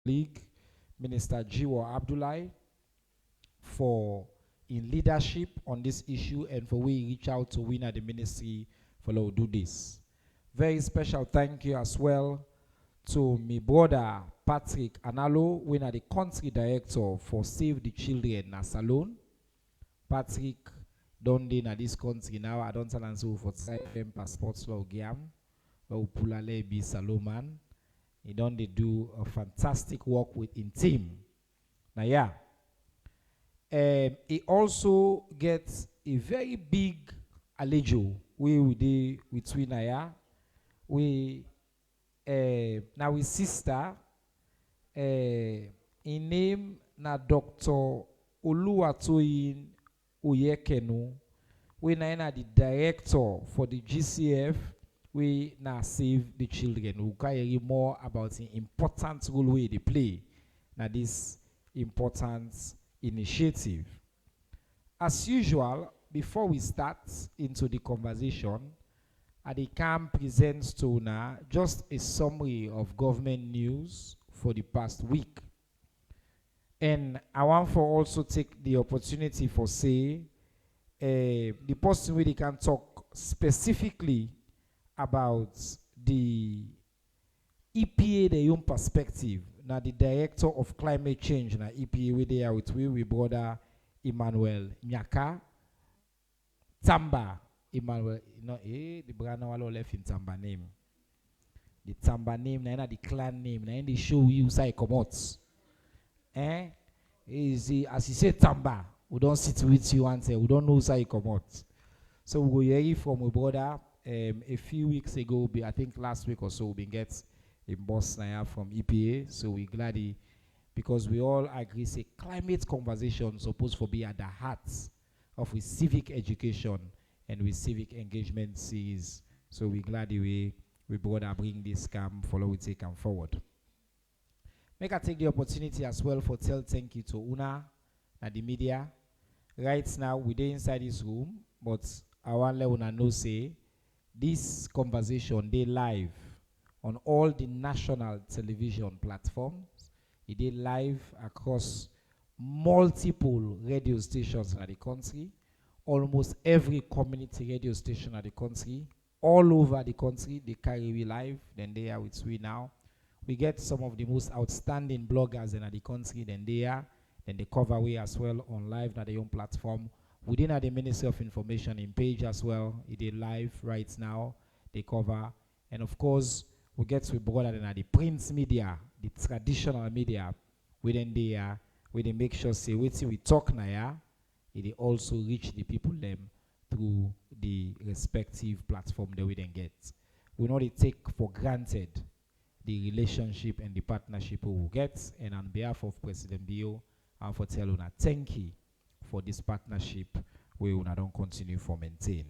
League, Minister Jiwa Abdullahi, for in leadership on this issue and for we reach out to win at the ministry for do this. Very special thank you as well to my brother Patrick Analo, we are the country director for Save the Children na Salone. Patrick don't in this country now. I don't answer for time passports law game. Upulale be Saloman. He don't they do a fantastic work with in team. Now yeah. He also gets a very big allejo we do between Naya. We now his sister in name na Dr. Oluwatoyin Oyekenu. We na the director for the GCF. We now Save the Children. We carry more about the important role we they play na this important initiative. As usual, before we start into the conversation, I can present to now just a summary of government news for the past week. And I want for also take the opportunity for say the person really can talk specifically about the EPA, the own perspective. Now the director of climate change na EPA we there with we brother Emmanuel Nyaka Tamba. Emmanuel, the brother walo left in Tamba name. The Tamba name, na the clan name, na the show you say come out. Is as he said Tamba, we don't sit with you and say we don't know say come out. So we go hear from my brother a few weeks ago, I think last week or so, we get a boss now from EPA. So we're glad because we all agree say climate conversation supposed to be at the heart of a civic education and with civic engagement series. So we're glad we brother bring this camp, follow we take and forward. Make I take the opportunity as well for tell thank you to Una and the media. Right now we're inside this room, but I want let Una know say this conversation they live on all the national television platforms. It is live across multiple radio stations in the country, almost every community radio station in the country, all over the country. They carry we live, then they are with we now. We get some of the most outstanding bloggers in the country, then they cover we as well on live at their own platform. Within the Ministry of Information in page as well, it is live right now. They cover, and of course, we get to brother than the print media, the traditional media. Within there, we they make sure say waiting we talk now, it also reach the people them through the respective platform that we then get. We not take for granted the relationship and the partnership we will get, and on behalf of President Bio, and for tell una thank you for this partnership we una don't continue for maintain.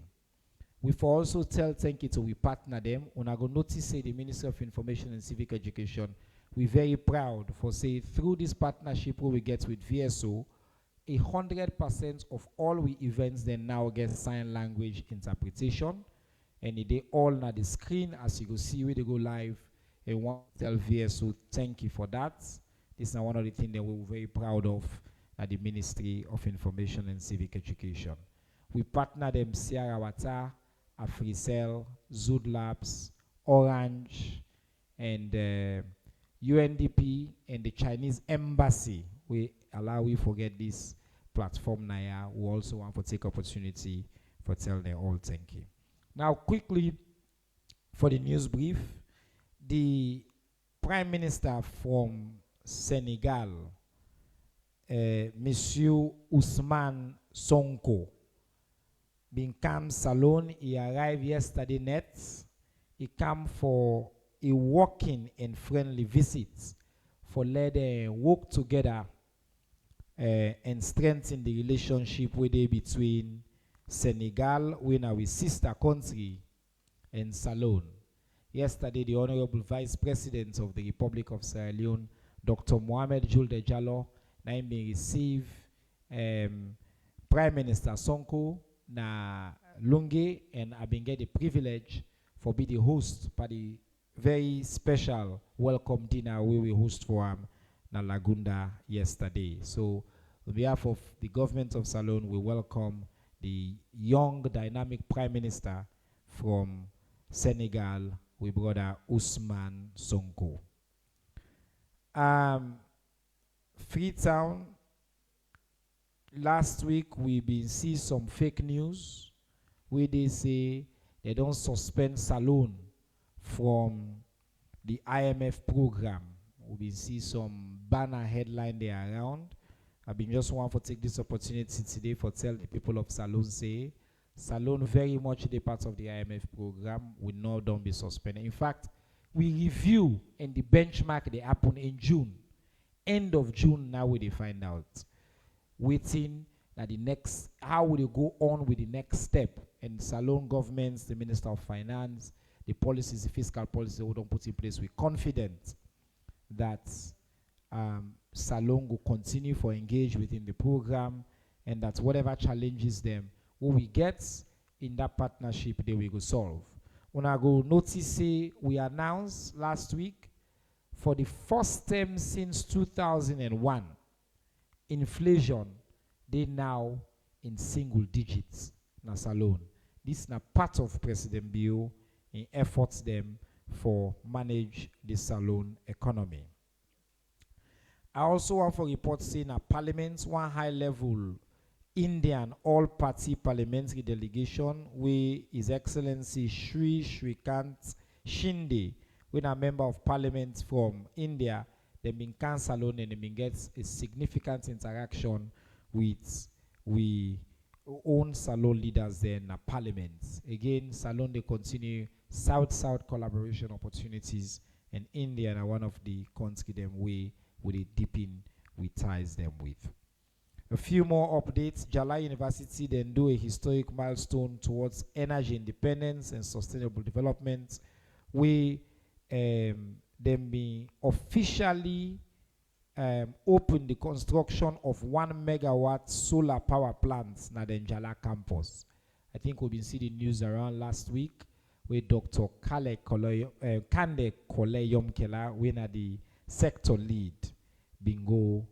We for also tell thank you to we partner them. Una go notice say the Ministry of Information and Civic Education, we very proud for say through this partnership we get with VSO, 100% of all we events then now get sign language interpretation, and they all na the screen as you go see where they go live. And want to tell VSO thank you for that. This is one of the things that we're very proud of at the Ministry of Information and Civic Education. We partner them Sierra Wata, Africell, Zood Labs, Orange, and UNDP and the Chinese Embassy. We allow we forget this platform now. We also want to take opportunity for tell them all thank you. Now quickly for the news brief, the Prime Minister from Senegal, Monsieur Ousmane Sonko, been come Salone. He arrived yesterday night. He come for a walking and friendly visit for let them work together and strengthen the relationship with between Senegal, we now with sister country, and Salone. Yesterday, the Honorable Vice President of the Republic of Sierra Leone, Dr. Mohamed Julde Jallo, now may receive Prime Minister Sonko na Lunge, and I've been get the privilege for be the host for the very special welcome dinner we will host for him na Lagunda yesterday. So on behalf of the government of Salone, we welcome the young, dynamic Prime Minister from Senegal, we brother Ousmane Sonko. Freetown, last week we been see some fake news where they say they don't suspend Salone from the IMF program. We been see some banner headline there around. I've been just want to take this opportunity today for tell the people of Salone say Salone very much the part of the IMF program will not don't be suspended. In fact, we review and the benchmark they happen in June. End of June now we they find out. Waiting that the next how will they go on with the next step. And Salone governments, the Minister of Finance, the policies, the fiscal policy we don't put in place, we're confident that Salone will continue for engage within the program and that whatever challenges them, what we get in that partnership, they will go solve. When I go notice, say, we announced last week for the first time since 2001, inflation, they now in single digits na Salone. This is na part of President Bio in efforts them for manage the Salone economy. I also want to report saying that Parliament, one high level Indian all party parliamentary delegation, where His Excellency Sri Shrikant Shinde, when a member of parliament from India, they been can Salone and they been get a significant interaction with we own Salone leaders there in the parliament. Again, Salone they continue South-South collaboration opportunities, and India are one of the countries them way with a deepen we ties them with. A few more updates. Jalai University then do a historic milestone towards energy independence and sustainable development. We then be officially open the construction of 1 megawatt solar power plants na the Njala campus. I think we've been seeing the news around last week where Dr. Kande Kole Yomkela, when at the sector lead, bingo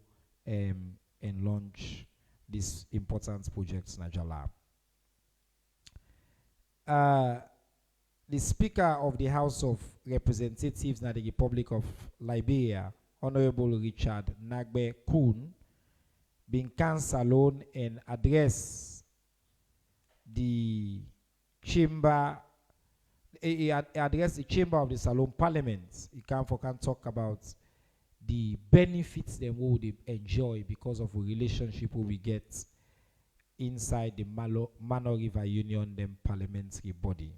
and launch these important projects in Najala. The Speaker of the House of Representatives in the Republic of Liberia, Honorable Richard Nagbe Kun, been cancelled and address the chamber. He addressed the chamber of the Salone Parliament. He can talk about the benefits they would enjoy because of a relationship we get inside the Mano River Union, them parliamentary body.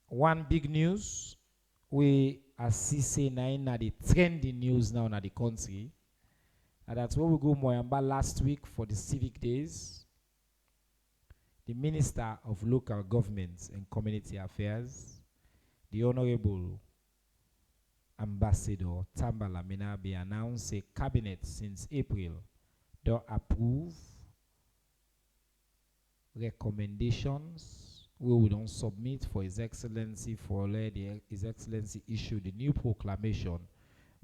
One big news, we are seeing now the trending news now in the country. And that's where we go Moyamba last week for the Civic Days. The Minister of Local Governments and Community Affairs, the Honorable Ambassador Tambala Minabe, announced a cabinet since April to approve recommendations we don't submit for His Excellency for His Excellency issued the new proclamation.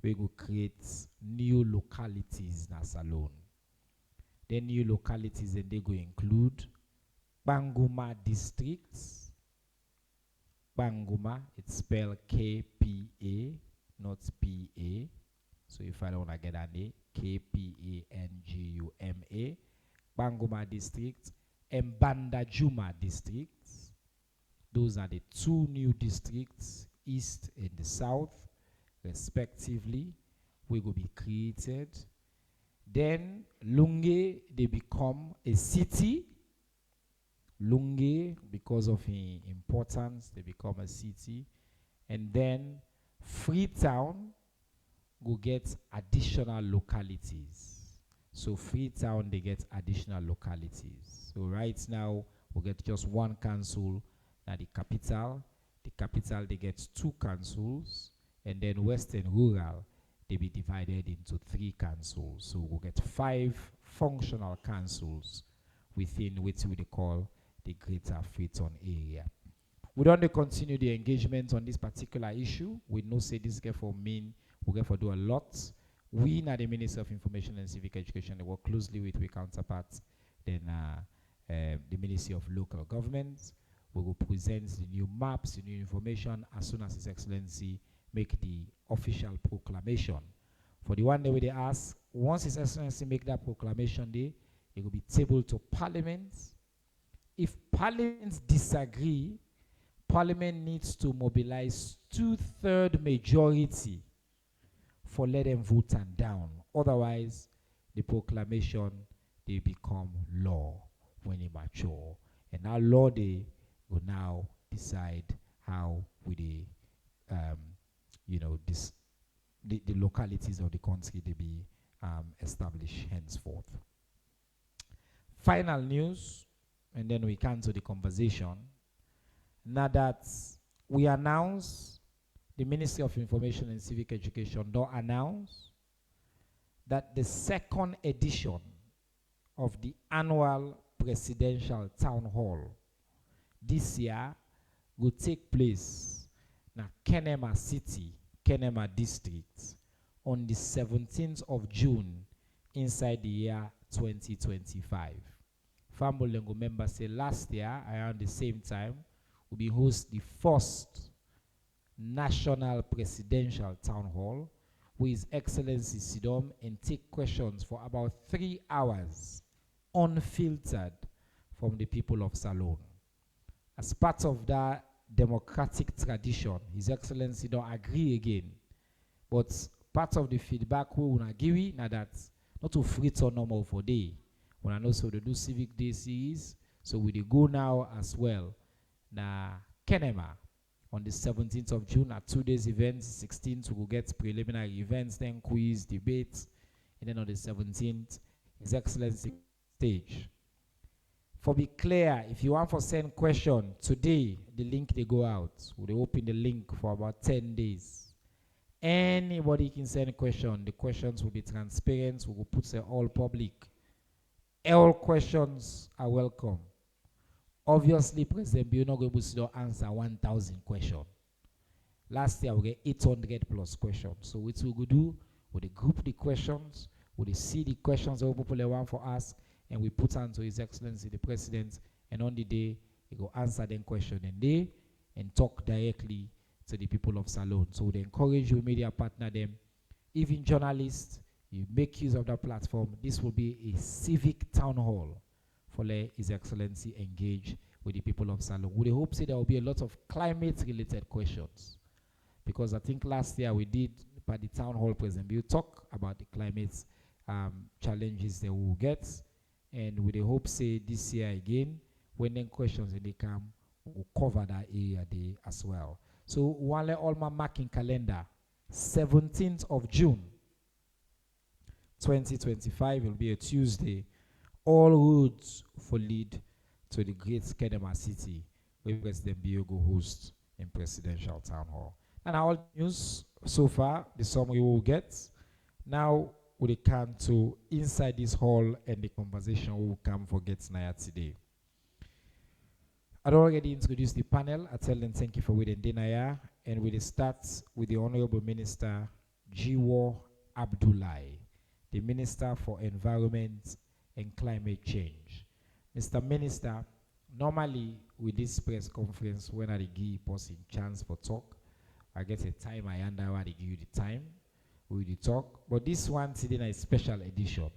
We will create new localities in Salone. The new localities and they go include Banguma districts. Banguma, it's spelled K-P-A, not P-A. So if I don't want to get a name, K-P-A-N-G-U-M-A. Banguma district and Bandajuma districts. Those are the two new districts, east and the south, respectively, will be created. Then Lunge, they become a city. Lunge, because of importance, they become a city. And then Freetown will get additional localities. So Freetown, they get additional localities. So right now, we'll get just one council at the capital. The capital, they get 2 councils. And then Western Rural, they be divided into 3 councils. So we'll get 5 functional councils within which we call the Greater Freetown area. We don't continue the engagement on this particular issue. We know say this therefore mean We get for do a lot. We at the Ministry of Information and Civic Education, they work closely with we counterparts, then the Ministry of Local Government. We will present the new maps, the new information as soon as His Excellency make the official proclamation. For the one day where they ask, once His Excellency make that proclamation day, it will be tabled to Parliament. If Parliament disagree, Parliament needs to mobilize 2/3 majority for let them vote and down. Otherwise, the proclamation they become law when it mature. And now law they will now decide how we the localities of the country they be established henceforth. Final news, and then we come to the conversation. Now that we announce, the Ministry of Information and Civic Education don't announce that the second edition of the annual presidential town hall this year will take place in Kenema City, Kenema District, on the 17th of June inside the year 2025. Fambolengo members say last year, around the same time, we host the first national presidential town hall with His Excellency Sidom and take questions for about 3 hours, unfiltered from the people of Salone. As part of that democratic tradition, His Excellency don't agree again. But part of the feedback we will give now that not to free to normal for day. When I know so they do Civic Day series, so we go now as well. Na Kenema on the 17th of June at 2 days events. 16th we will get preliminary events, then quiz, debates, and then on the 17th, His Excellency stage. For be clear, if you want to send question today, the link they go out. We'll open the link for about 10 days. Anybody can send a question. The questions will be transparent. We will put them all public. All questions are welcome. Obviously, President Bio not going to answer 1,000 questions. Last year, we get 800 plus questions. So what we will do, we group the questions, we see the questions that people want for us, and we put on to His Excellency the President, and on the day, he will answer them question and talk directly to the people of Salone. So we encourage you, media partner them, even journalists, you make use of that platform. This will be a civic town hall for His Excellency engage with the people of Salone. We hope there will be a lot of climate-related questions, because I think last year we did, by the town hall president, we talk about the climate challenges that we will get, and we hope this year again, when then questions they come, we'll cover that area there as well. So while all my marking calendar, 17th of June, 2025 will be a Tuesday. All roads for lead to the great Kenema City, where President Biogo hosts in Presidential Town Hall. And all news so far, the summary we will get. Now we come to inside this hall and the conversation we will come for get Naya today. I already introduced the panel. I tell them thank you for waiting Naya, and we'll start with the Honorable Minister Jiwo Abdullahi, the Minister for Environment and Climate Change. Mr. Minister, normally with this press conference, when I give person chance for talk, I get a time I under where they give you the time with the talk. But this one today is a special edition.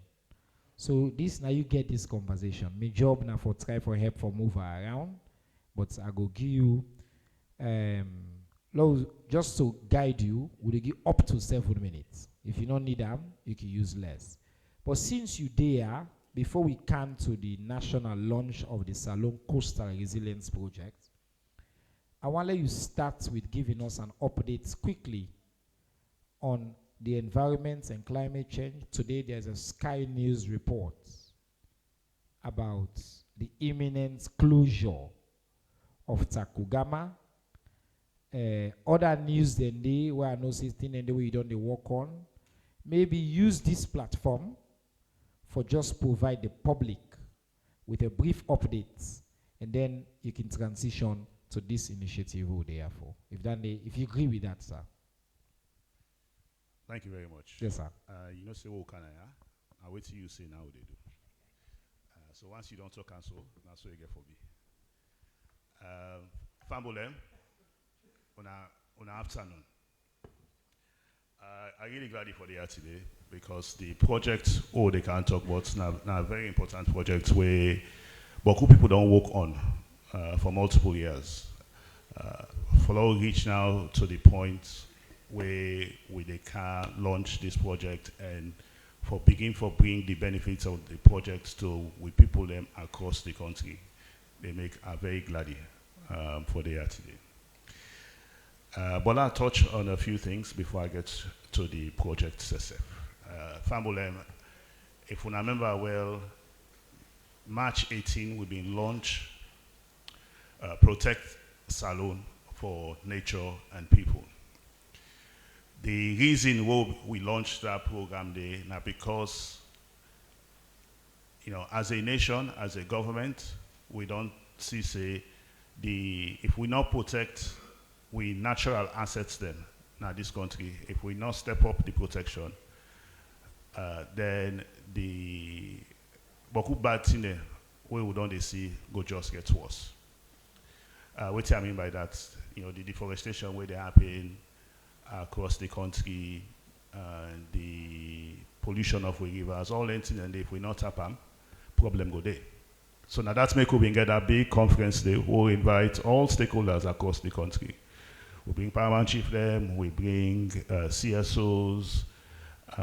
So this now you get this conversation. My job now for try for help for move around, but I go give you just to guide you, we'll give up to 7 minutes. If you don't need them, you can use less. But since you there, before we come to the national launch of the Salone Coastal Resilience Project, I want to let you start with giving us an update quickly on the environment and climate change. Today there's a Sky News report about the imminent closure of Takugama. Other news than they where I know something and the way you don't work on. Maybe use this platform for just provide the public with a brief update, and then you can transition to this initiative who they are for. If you agree with that, sir. Thank you very much. Yes, sir. You know, say, what can I wait till you say now what they do. So once you don't talk cancel, that's what you get for me. Fambolem, on a afternoon. I'm really glad for the here today because the project, oh, they can't talk about now a very important project where Boku people don't work on for multiple years. Uh, Follow reach now to the point where they can launch this project and for bring the benefits of the project to with people them across the country. They make a very glad for the year today. But I'll touch on a few things before I get to the project itself. Fambolem, if you remember well, March 18 we've been launched Protect Salon for nature and people. The reason why we launched that program there now because as a nation, as a government, we don't see say if we not protect we natural assets then now this country, if we not step up the protection, then the Boku bad thing there where we don't see go just get worse. What I mean by that, the deforestation where they happen across the country, the pollution of the rivers, all anything, and if we not tap them, problem go there. So now that's make we get a big conference there. We'll invite all stakeholders across the country. We bring paramount chief them, we bring CSOs,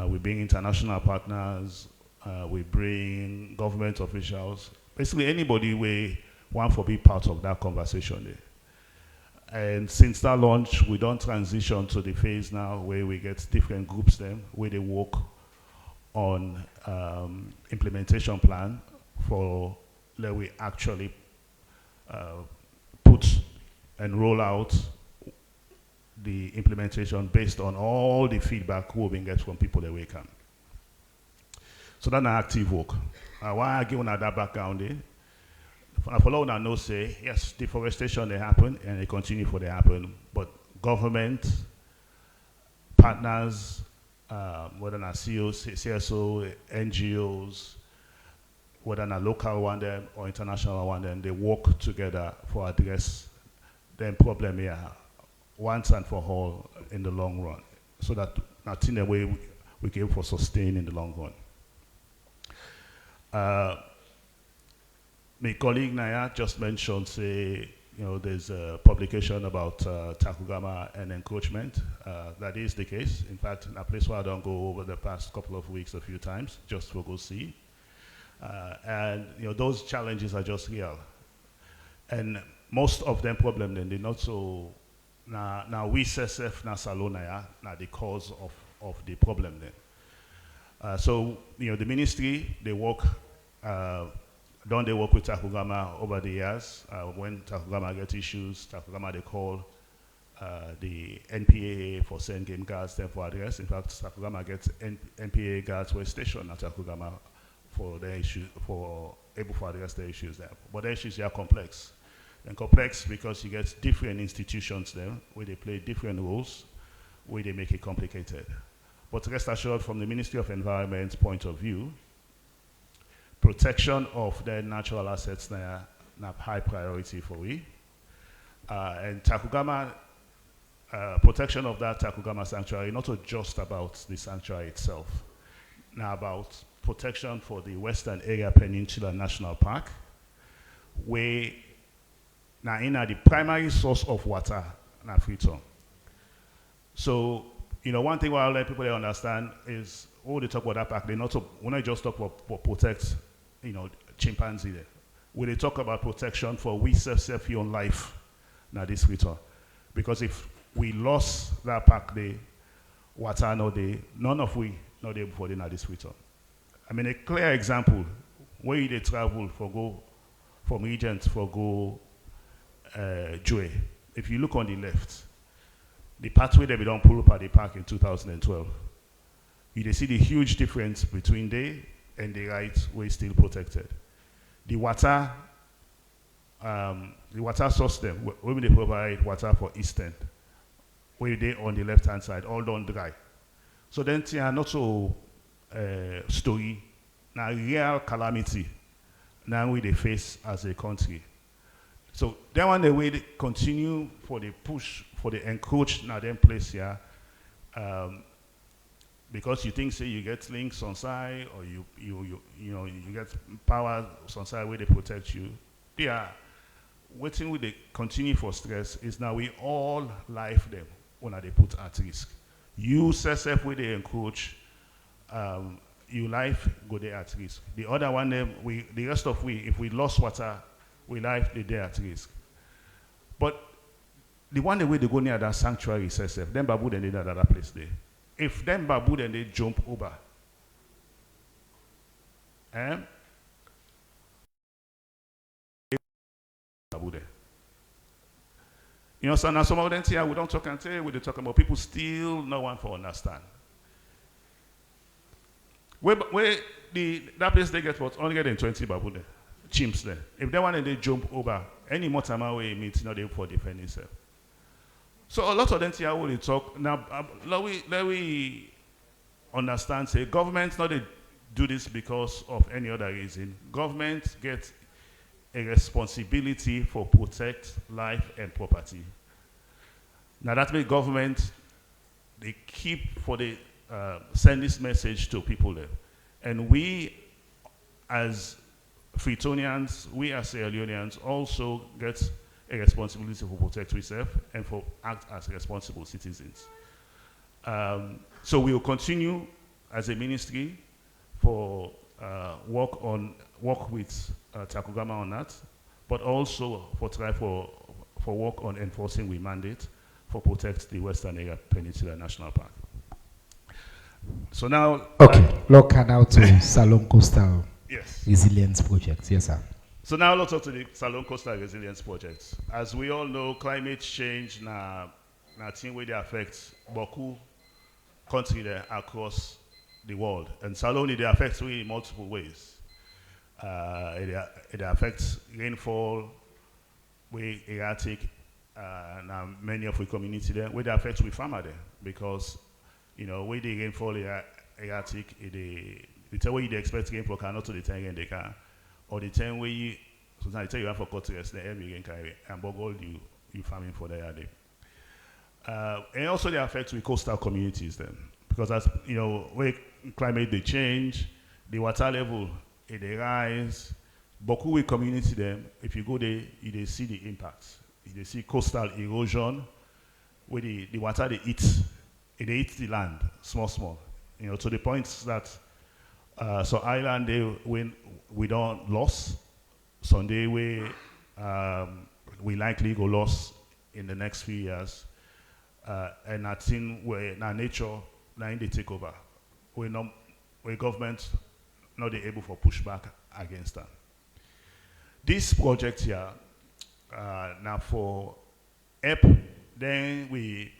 we bring international partners, we bring government officials. Basically anybody we want to be part of that conversation there. And since that launch, we don't transition to the phase now where we get different groups then, where they work on implementation plan for where we actually put and roll out the implementation based on all the feedback we've been get from people that we can. So that's an active work. Why I give on that background there? I follow now know say yes, deforestation they happen and they continue for they happen, but government partners, whether not CSO, NGOs, whether not local one them or international one them, they work together for address the problem here once and for all in the long run, so that nothing the way we can for sustain in the long run. My colleague Naya just mentioned, say, there's a publication about Takugama and encroachment. That is the case. In fact, in a place where I don't go over the past couple of weeks a few times, just to go see. And those challenges are just real. And most of them problem then they're not so. Now we SSF na Salonaya now the cause of the problem then. So the ministry they work. Don't they work with Takugama over the years? When Takugama get issues, Takugama they call the NPAA for send game guards them for address. In fact, Takugama gets NPAA guards were stationed at Takugama for their issue for able to address their issues there. But the issues are complex. And complex because you get different institutions there where they play different roles, where they make it complicated. But rest assured, from the Ministry of Environment's point of view, protection of their natural assets now have high priority for we. And Takugama, protection of that Takugama sanctuary, not just about the sanctuary itself, now about protection for the Western Area Peninsula National Park, where now in the primary source of water na Freetown. So, one thing I'll let people understand is all they talk about that park, when I just talk about protect, chimpanzee there. When they talk about protection for we self-your life, now this Freetown. Because if we lost that park there, water no day, none of we not able for the now this Freetown. I mean a clear example where they travel for go from Regent for go Joy. If you look on the left, the pathway that we don't pull up at the park in 2012, you see the huge difference between there and the right way still protected. The water source them, when they provide water for Eastern, where they on the left hand side, all done dry. So then tia not so story, now real calamity, now we they face as a country. So then one the way they continue for the push, for the encroach now them place here, because you think say you get links on side or you get power on side where they protect you. Yeah, waiting with the continue for stress is now we all life them when they put at risk. You self where they encroach, your life go there at risk. The other one them the rest of we if we lost water, we life they there at risk. But the one the way they go near that sanctuary self, then babu then they that other place there. If them babu then they jump over, eh? Babu there. You know, so now some of them here we don't talk and say we they talk about people still no one for understand. Where that place they get what 120 babu there, chimps there. If they want they jump over, any more time away means not they for defend itself. So a lot of them here will talk now. Let we understand. Say government not they do this because of any other reason. Government gets a responsibility for protect life and property. Now that means government they keep for the send this message to people there, and we as Freetonians, we as Sierra Leoneans also get a responsibility for protect ourselves and for act as responsible citizens. So we will continue as a ministry for work with Takugama on that, but also for try for work on enforcing we mandate for protect the Western Area Peninsula National Park. So now, okay, look now to Salon Coastal yes. Resilience Project. Yes, sir. So now let's talk to the Salon Coastal Resilience Project. As we all know, climate change na thing where they affect Boku country there across the world. And Salon it affects we in multiple ways. It affects rainfall, way erratic, now many of the community there, where they affect we farmer there because where the rainfall erratic, the time where you expect rainfall cannot to the time they can, or the time where you sometimes tell you have for cut rest, the every rain carry and boggle you farming for the area. And also they affect we coastal communities then, because as where climate they change, the water level they rise. Boku community them, if you go there, you see the impacts. You see coastal erosion, where the water they eat the land small, to the point that so island they when we don't loss, Sunday we likely go loss in the next few years, and I think where now nature now they take over, where government not able for pushback against that. This project here now for help, then we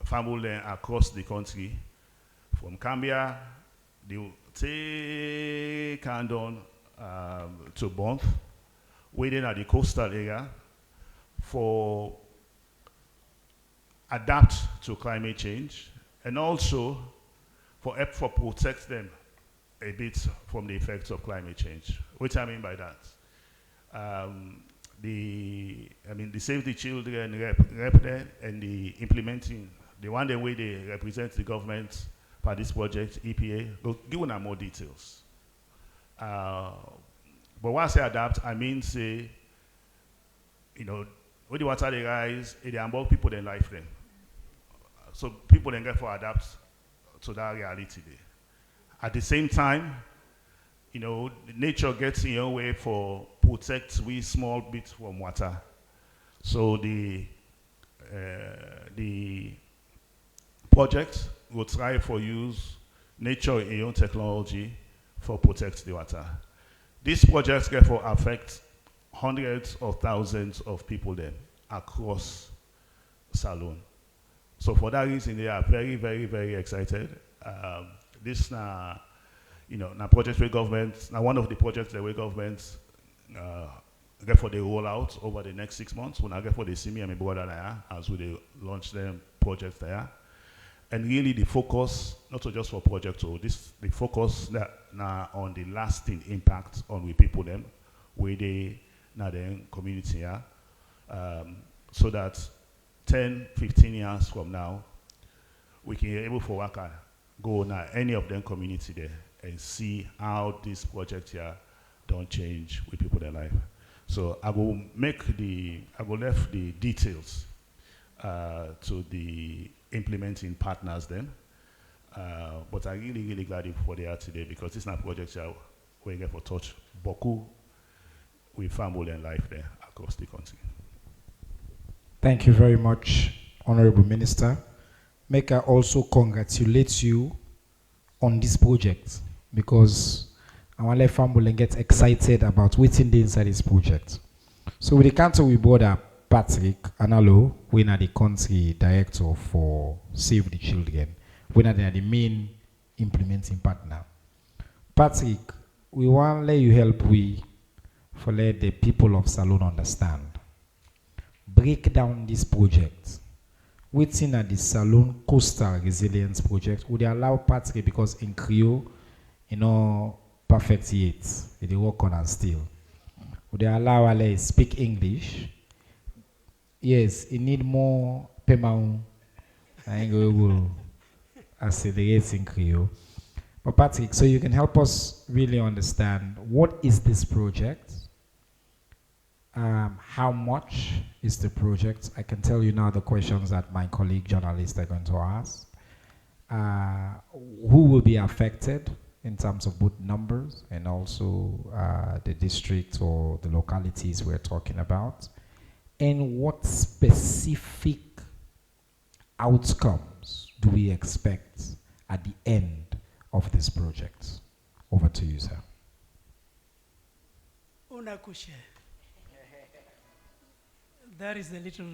family them across the country, from Cambia, they take Candon to Bonth, within at the coastal area, for adapt to climate change, and also for help for protect them a bit from the effects of climate change. What I mean by that? The Save the Children rep there and the implementing, the one the way they represent the government for this project, EPA, will give them more details. But when I say adapt, I mean say, when the water they rise, they involve people in life then. So people then get for adapt to that reality there. At the same time, nature gets in your way for protect we small bit from water. So the project will try for use nature in your technology for protect the water. This project therefore affect hundreds of thousands of people then across Salon. So for that reason, they are very, very, very excited. This now, now project where government, now one of the projects that where government get for the rollout over the next 6 months. When I get for the see me and my brother there, as we launch them projects there. And really the focus, not just for project, so the focus now on the lasting impact on we people them, where they now the community here, so that 10, 15 years from now, we can be able to work and go now any of them community there and see how this project here don't change with people their life. So I will left the details to the implementing partners then. But I'm really, really glad for they are today because this is not a project here where you get for touch Boku with family and life there across the country. Thank you very much, Honorable Minister. Make I also congratulate you on this project because I want to let family get excited about what's in the inside this project. So with the council we border Patrick Analo, we are the country director for Save the Children. We are the main implementing partner. Patrick, we want to let you help for let the people of Salone understand. Break down this project. Within at the Salone Coastal Resilience Project, would they allow Patrick because in Creole, perfect yet, they work on and still. Would they allow Ale speak English? Yes, it need more pemaun. I will accelerate in Creole. But Patrick, so you can help us really understand what is this project? How much is the project? I can tell you now the questions that my colleague journalists are going to ask. Who will be affected in terms of both numbers and also the district or the localities we're talking about? And what specific outcomes do we expect at the end of this project? Over to you, sir. That is a little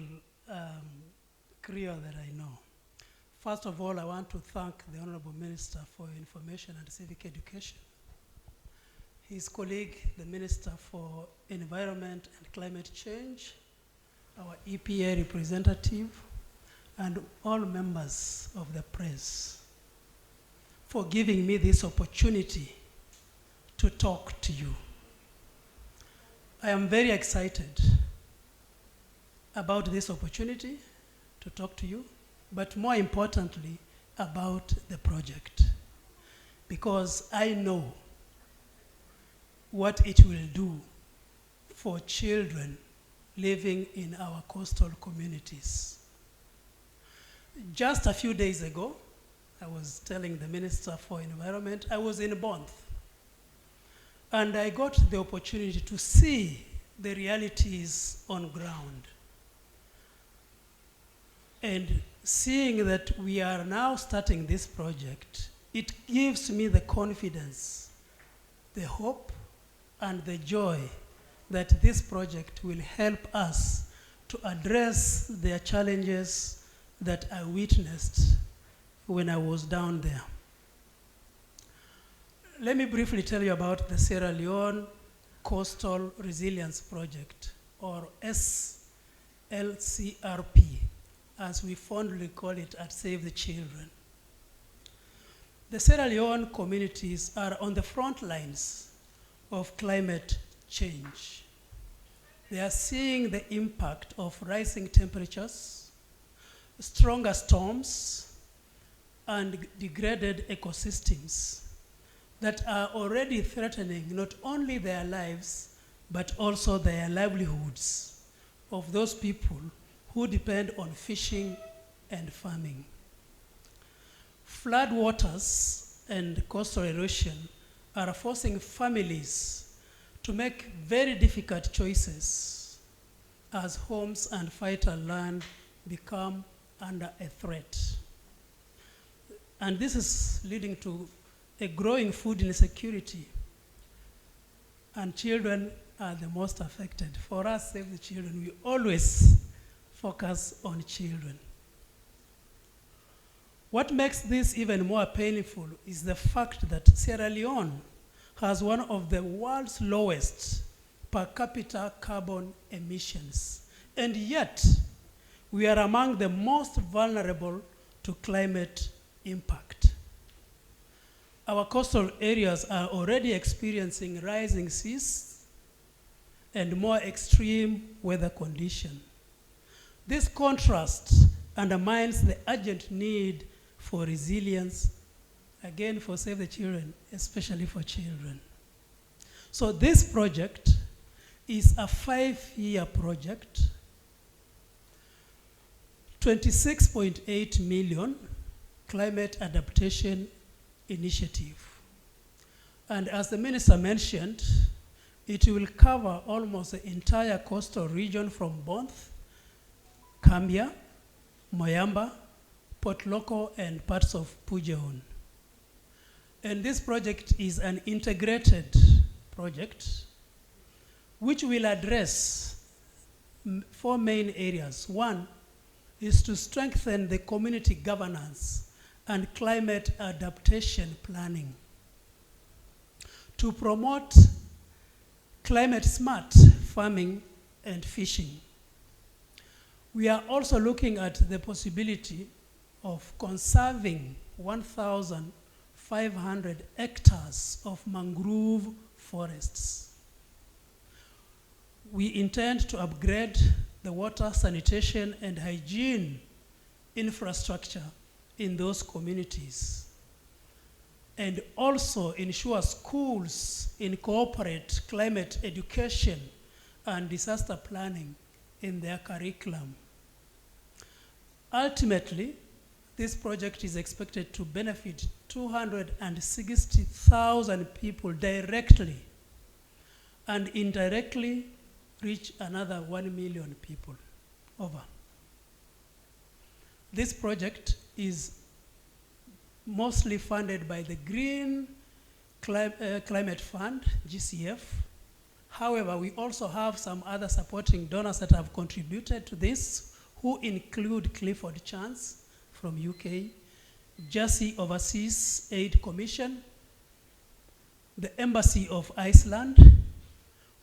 Creole that I know. First of all, I want to thank the Honorable Minister for Information and Civic Education, his colleague, the Minister for Environment and Climate Change, our EPA representative, and all members of the press for giving me this opportunity to talk to you. I am very excited about this opportunity to talk to you, but more importantly, about the project, because I know what it will do for children living in our coastal communities. Just a few days ago, I was telling the Minister for Environment, I was in Bond, and I got the opportunity to see the realities on ground. And seeing that we are now starting this project, it gives me the confidence, the hope, and the joy that this project will help us to address the challenges that I witnessed when I was down there. Let me briefly tell you about the Sierra Leone Coastal Resilience Project, or SLCRP, as we fondly call it at Save the Children. The Sierra Leone communities are on the front lines of climate change. They are seeing the impact of rising temperatures, stronger storms, and degraded ecosystems that are already threatening not only their lives, but also their livelihoods of those people who depend on fishing and farming. Floodwaters and coastal erosion are forcing families to make very difficult choices as homes and vital land become under a threat. And this is leading to a growing food insecurity, and children are the most affected. For us, Save the Children, we always focus on children. What makes this even more painful is the fact that Sierra Leone has one of the world's lowest per capita carbon emissions. And yet, we are among the most vulnerable to to climate impact. Our coastal areas are already experiencing rising seas and more extreme weather conditions. This contrast undermines the urgent need for resilience, again for Save the Children, especially for children. So this project is a 5-year project, 26.8 million climate adaptation initiative. And as the minister mentioned, it will cover almost the entire coastal region from Bonth, Cambia, Moyamba, Port Loko, and parts of Pujeon. And this project is an integrated project which will address 4 main areas. One is to strengthen the community governance and climate adaptation planning, to promote climate smart farming and fishing. We are also looking at the possibility of conserving 1,500 hectares of mangrove forests. We intend to upgrade the water, sanitation, and hygiene infrastructure in those communities, and also ensure schools incorporate climate education and disaster planning in their curriculum. Ultimately, this project is expected to benefit 260,000 people directly and indirectly reach another 1 million people over. This project is mostly funded by the Green Climate Fund, GCF. However, we also have some other supporting donors that have contributed to this, who include Clifford Chance from UK, Jersey Overseas Aid Commission, the Embassy of Iceland.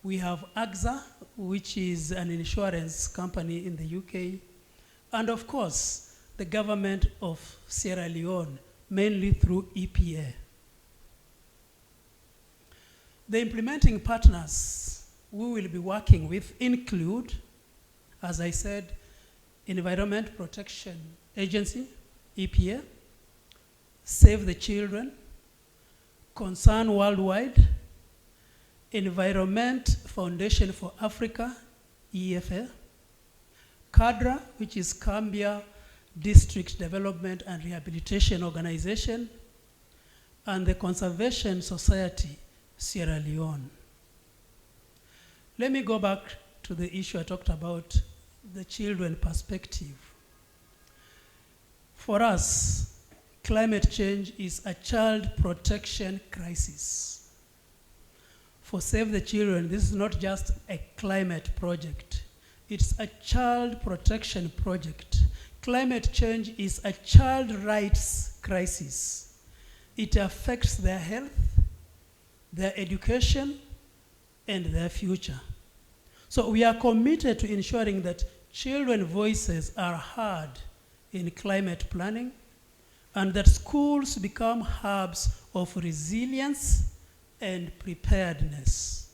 We have AXA, which is an insurance company in the UK, and of course, the government of Sierra Leone, mainly through EPA. The implementing partners we will be working with include, as I said, Environment Protection Agency, EPA, Save the Children, Concern Worldwide, Environment Foundation for Africa, EFA, CADRA, which is Cambia District Development and Rehabilitation Organization, and the Conservation Society, Sierra Leone. Let me go back to the issue I talked about, the children perspective. For us, climate change is a child protection crisis. For Save the Children, this is not just a climate project. It's a child protection project. Climate change is a child rights crisis. It affects their health, their education, and their future. So we are committed to ensuring that children's voices are heard in climate planning, and that schools become hubs of resilience and preparedness.